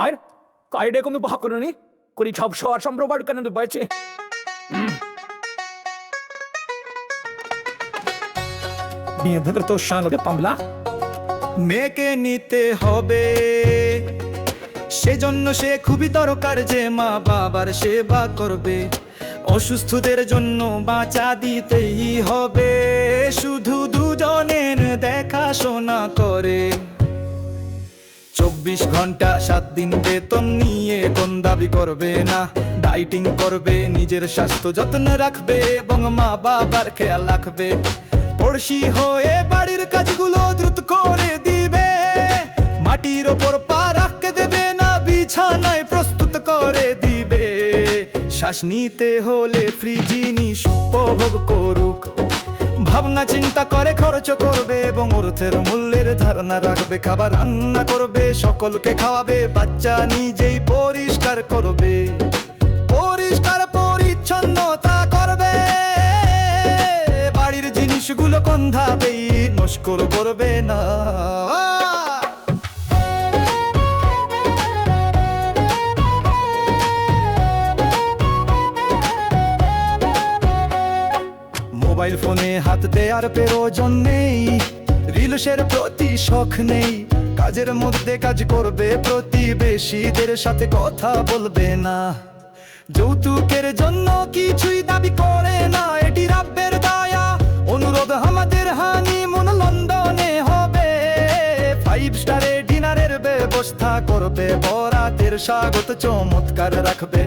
Hayır. Kayda konu bu hakkını ni. Kuri çap şu aşam robot kanı da bache. Bien de to shan lage pamla. মেয়েকে নিতে হবে, সেজন্য সে খুবই দরকার যে মা বাবার সেবা করবে। অসুস্থদের জন্য বাঁচা দিতেই হবে, শুধু দুজনের দেখাশোনা করে। 24 ঘন্টা 7 দিন বেতন নিয়ে কোন দাবি করবে না। ডাইটিং করবে, নিজের স্বাস্থ্য যত্ন রাখবে এবং মা বাবার খেয়াল রাখবে। পড়শি হয়ে বাড়ির কাজগুলো দ্রুত করে দিবে, মাটির ওপর পা রাখতে দেবে না, বিছানায় প্রস্তুত করে দিবে। শ্বাস নিতে হলে ফ্রি জিনিস উপভোগ করুক, ভাবনা চিন্তা করে খরচ করবে এবং অর্থের মূল্যের ধারণা রাখবে। খাবার রান্না করবে, সকলকে খাওয়াবে, বাচ্চা নিজেই পরিষ্কার করবে, পরিষ্কার পরিচ্ছন্নতা করবে। বাড়ির জিনিসগুলো কোনভাবেই নষ্ট করবে না। মোবাইল ফোনে হাত দেওয়ার প্রয়োজন নেই, রিলসের প্রতি শখ নেই। কাজের মধ্যে কাজ করবে, প্রতিবেশীদের সাথে কথা বলবে না। যৌতুকের জন্য কিছুই দাবি করে না, এটি রাব্বের দয়া। অনুরোধ আমাদের হানিমুন লন্ডনে হবে, 5 স্টারে ডিনারের ব্যবস্থা করবে। বরাতের স্বাগত চমৎকার রাখবে,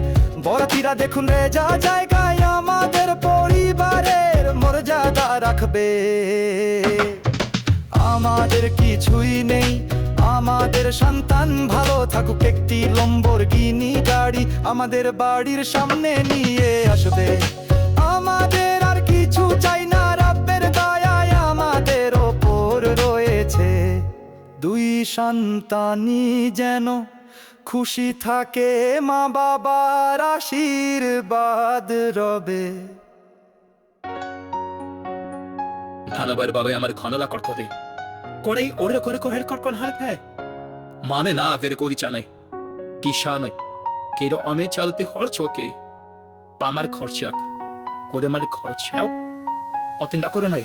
বরাতিরা দেখুন রেজা জায়গায় আমাদের পরিবারের মর্যাদা রাখবে। আমাদের কিছুই নেই, আমাদের সন্তান ভালো থাকুক, একটি লম্বরগিনি গাড়ি আমাদের বাড়ির সামনে নিয়ে আসবে। আমাদের আর কিছু চাই না, রাব্বের দয়ায় আমাদের ওপর রয়েছে। 2 সন্তানই যেন খুশি থাকে, মা বাবার আশীর্বাদ রবে। ধানবার বাবা আমার খানালা করতে দে করে ওরে করে করে কর হাল পায় মানে না ফের করি চালাই কিসান কেরো আমি চলতে খরচ ওকে পামার খরচাক করে মানে খরচাও অতিন না করে নাই